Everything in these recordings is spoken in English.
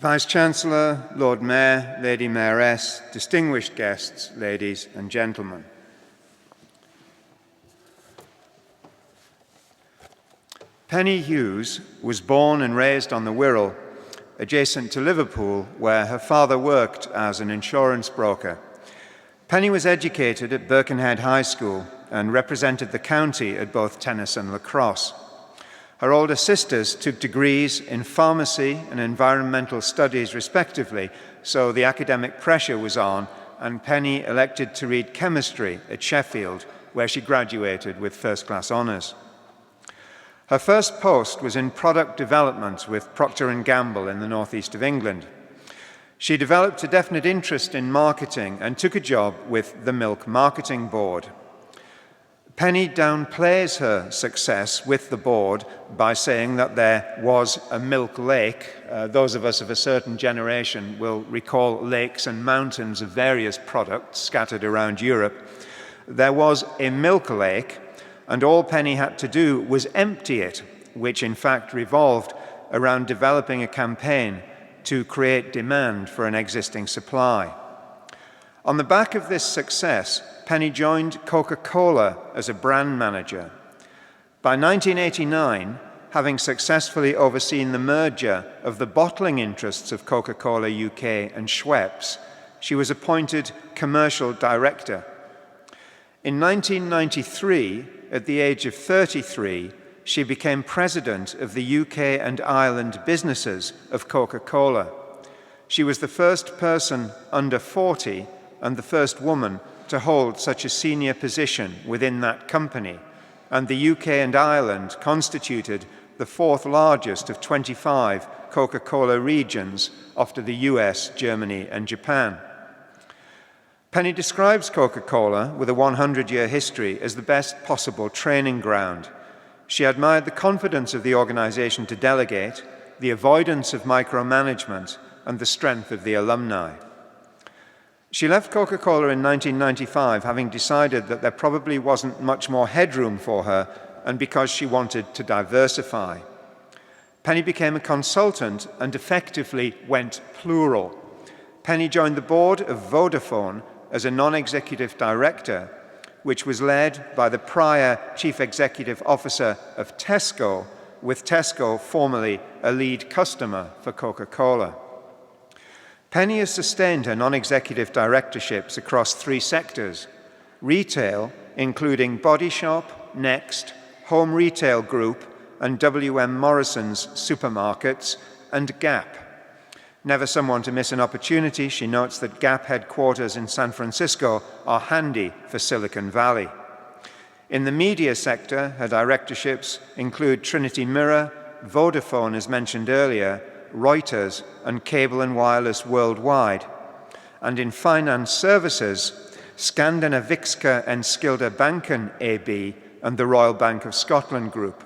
Vice-Chancellor, Lord Mayor, Lady Mayoress, distinguished guests, ladies and gentlemen. Penny Hughes was born and raised on the Wirral, adjacent to Liverpool, where her father worked as an insurance broker. Penny was educated at Birkenhead High School and represented the county at both tennis and lacrosse. Her older sisters took degrees in pharmacy and environmental studies respectively, so the academic pressure was on, and Penny elected to read chemistry at Sheffield, where she graduated with first-class honours. Her first post was in product development with Procter & Gamble in the northeast of England. She developed a definite interest in marketing and took a job with the Milk Marketing Board. Penny downplays her success with the board by saying that there was a milk lake. Those of us of a certain generation will recall lakes and mountains of various products scattered around Europe. There was a milk lake, and all Penny had to do was empty it, which in fact revolved around developing a campaign to create demand for an existing supply. On the back of this success, Penny joined Coca-Cola as a brand manager. By 1989, having successfully overseen the merger of the bottling interests of Coca-Cola UK and Schweppes, she was appointed commercial director. In 1993, at the age of 33, she became president of the UK and Ireland businesses of Coca-Cola. She was the first person under 40 and the first woman to hold such a senior position within that company, and the UK and Ireland constituted the fourth largest of 25 Coca-Cola regions after the US, Germany, and Japan. Penny describes Coca-Cola, with a 100-year history, as the best possible training ground. She admired the confidence of the organization to delegate, the avoidance of micromanagement, and the strength of the alumni. She left Coca-Cola in 1995, having decided that there probably wasn't much more headroom for her, and because she wanted to diversify. Penny became a consultant and effectively went plural. Penny joined the board of Vodafone as a non-executive director, which was led by the prior chief executive officer of Tesco, with Tesco formerly a lead customer for Coca-Cola. Penny has sustained her non-executive directorships across three sectors: retail, including Body Shop, Next, Home Retail Group, and W.M. Morrison's supermarkets, and Gap. Never someone to miss an opportunity, she notes that Gap headquarters in San Francisco are handy for Silicon Valley. In the media sector, her directorships include Trinity Mirror, Vodafone, as mentioned earlier, Reuters, and Cable and Wireless Worldwide. And in finance services, Skandinaviska and Skilda Banken AB and the Royal Bank of Scotland Group.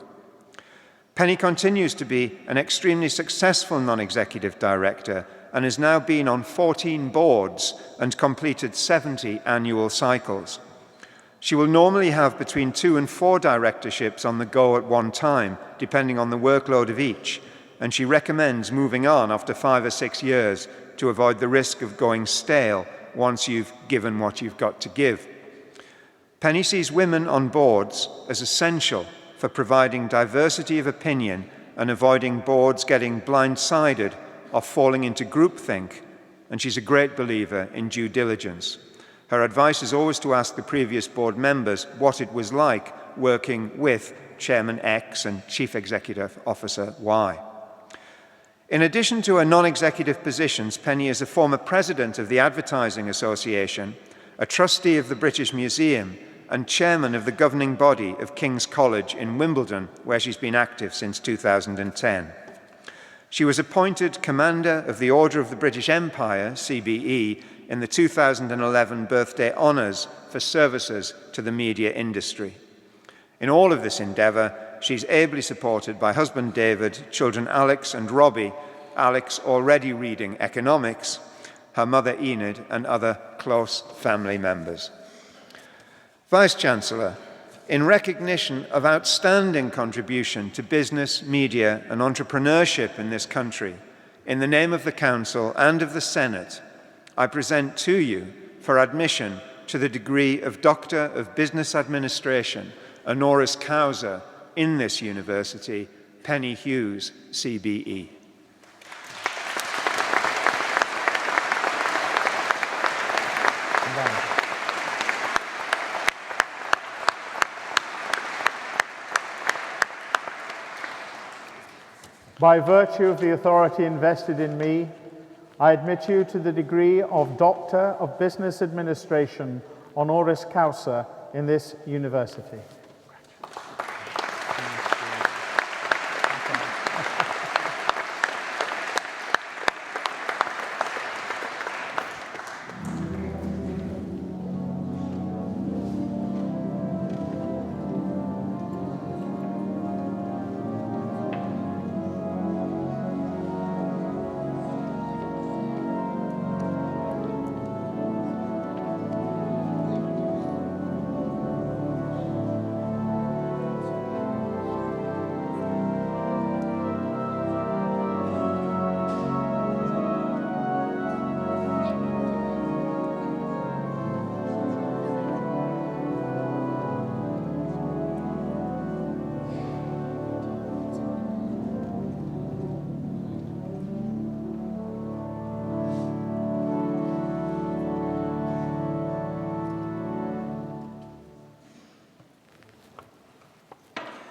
Penny continues to be an extremely successful non-executive director and has now been on 14 boards and completed 70 annual cycles. She will normally have between 2 and 4 directorships on the go at one time, depending on the workload of each, and she recommends moving on after 5 or 6 years to avoid the risk of going stale once you've given what you've got to give. Penny sees women on boards as essential for providing diversity of opinion and avoiding boards getting blindsided or falling into groupthink, and she's a great believer in due diligence. Her advice is always to ask the previous board members what it was like working with Chairman X and Chief Executive Officer Y. In addition to her non-executive positions, Penny is a former president of the Advertising Association, a trustee of the British Museum, and chairman of the governing body of King's College in Wimbledon, where she's been active since 2010. She was appointed Commander of the Order of the British Empire, CBE, in the 2011 birthday honours for services to the media industry. In all of this endeavour, she's ably supported by husband David, children Alex and Robbie, Alex already reading economics, her mother Enid, and other close family members. Vice-Chancellor, in recognition of outstanding contribution to business, media, and entrepreneurship in this country, in the name of the Council and of the Senate, I present to you for admission to the degree of Doctor of Business Administration, honoris causa, in this university, Penny Hughes CBE. By virtue of the authority invested in me, I admit you to the degree of Doctor of Business Administration, honoris causa, in this university.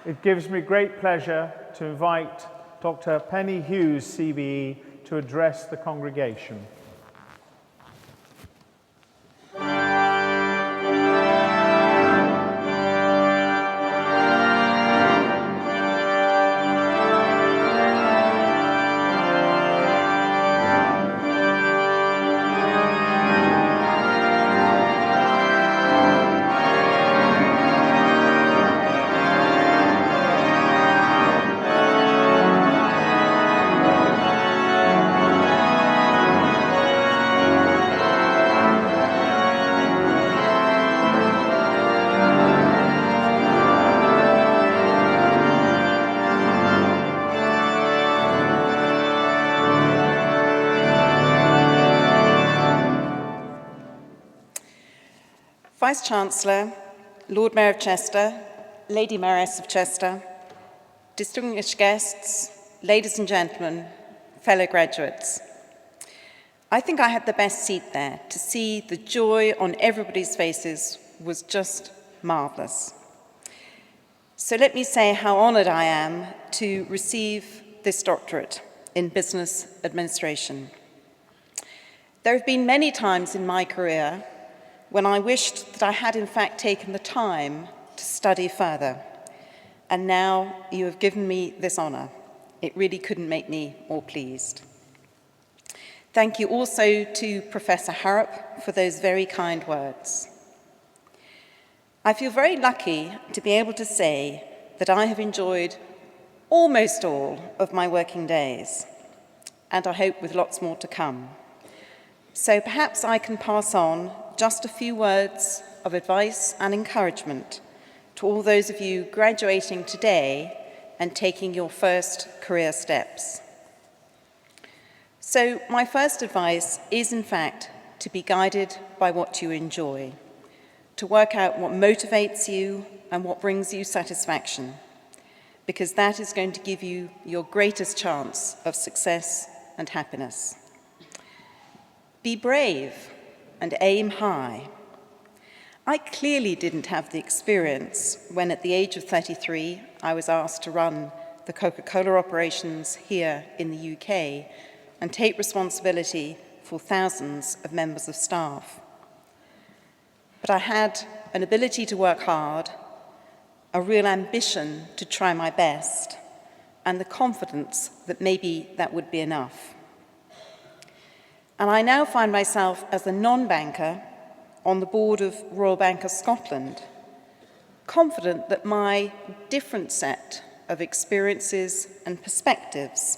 It gives me great pleasure to invite Dr. Penny Hughes CBE to address the congregation. Vice-Chancellor, Lord Mayor of Chester, Lady Mayoress of Chester, distinguished guests, ladies and gentlemen, fellow graduates. I think I had the best seat there. To see the joy on everybody's faces was just marvellous. So let me say how honoured I am to receive this doctorate in business administration. There have been many times in my career when I wished that I had in fact taken the time to study further. And now you have given me this honour. It really couldn't make me more pleased. Thank you also to Professor Harrop for those very kind words. I feel very lucky to be able to say that I have enjoyed almost all of my working days, and I hope with lots more to come. So perhaps I can pass on just a few words of advice and encouragement to all those of you graduating today and taking your first career steps. So my first advice is, in fact, to be guided by what you enjoy, to work out what motivates you and what brings you satisfaction, because that is going to give you your greatest chance of success and happiness. Be brave and aim high. I clearly didn't have the experience when at the age of 33 I was asked to run the Coca-Cola operations here in the UK and take responsibility for thousands of members of staff. But I had an ability to work hard, a real ambition to try my best, and the confidence that maybe that would be enough. And I now find myself as a non-banker on the board of Royal Bank of Scotland, confident that my different set of experiences and perspectives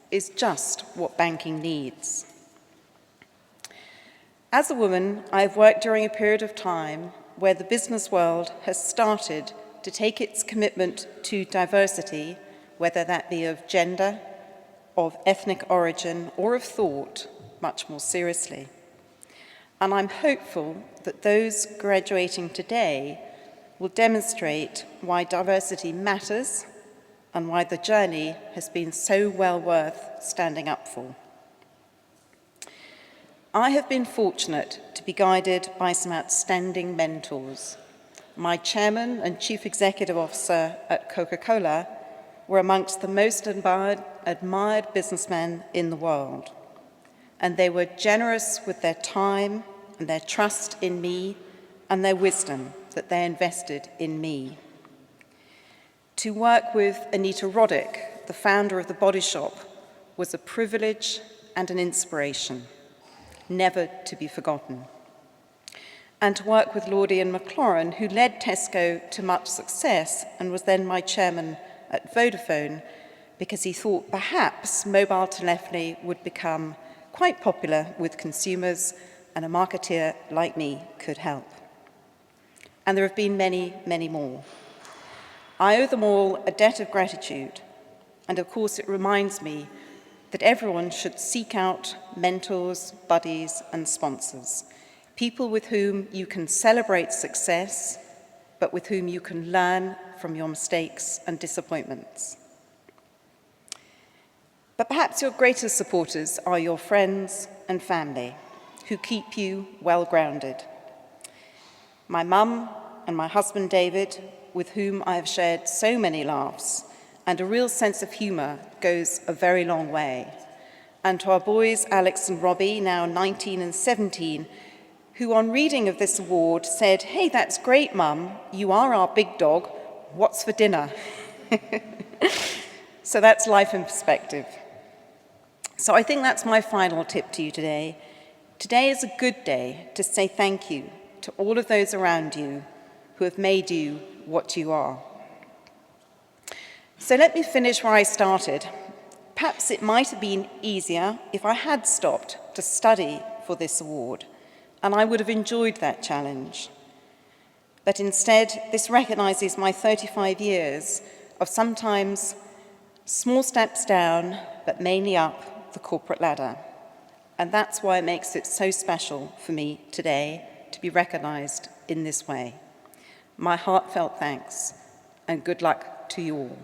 is just what banking needs. As a woman, I've worked during a period of time where the business world has started to take its commitment to diversity, whether that be of gender, of ethnic origin or of thought much more seriously. And I'm hopeful that those graduating today will demonstrate why diversity matters and why the journey has been so well worth standing up for. I have been fortunate to be guided by some outstanding mentors. My chairman and chief executive officer at Coca-Cola were amongst the most admired businessmen in the world. And they were generous with their time and their trust in me and their wisdom that they invested in me. To work with Anita Roddick, the founder of The Body Shop, was a privilege and an inspiration, never to be forgotten. And to work with Lordian McLaurin, who led Tesco to much success and was then my chairman at Vodafone, because he thought perhaps mobile telephony would become quite popular with consumers and a marketeer like me could help. And there have been many, many more. I owe them all a debt of gratitude, and of course it reminds me that everyone should seek out mentors, buddies, and sponsors, people with whom you can celebrate success, but with whom you can learn from your mistakes and disappointments. But perhaps your greatest supporters are your friends and family, who keep you well grounded. My mum and my husband David, with whom I have shared so many laughs, and a real sense of humour goes a very long way. And to our boys, Alex and Robbie, now 19 and 17, who on reading of this award said, "Hey, that's great, Mum, you are our big dog, what's for dinner?" So that's life in perspective. So I think that's my final tip to you today. Today is a good day to say thank you to all of those around you who have made you what you are. So let me finish where I started. Perhaps it might have been easier if I had stopped to study for this award, and I would have enjoyed that challenge. But instead, this recognises my 35 years of sometimes small steps down, but mainly up the corporate ladder. And that's why it makes it so special for me today to be recognised in this way. My heartfelt thanks, and good luck to you all.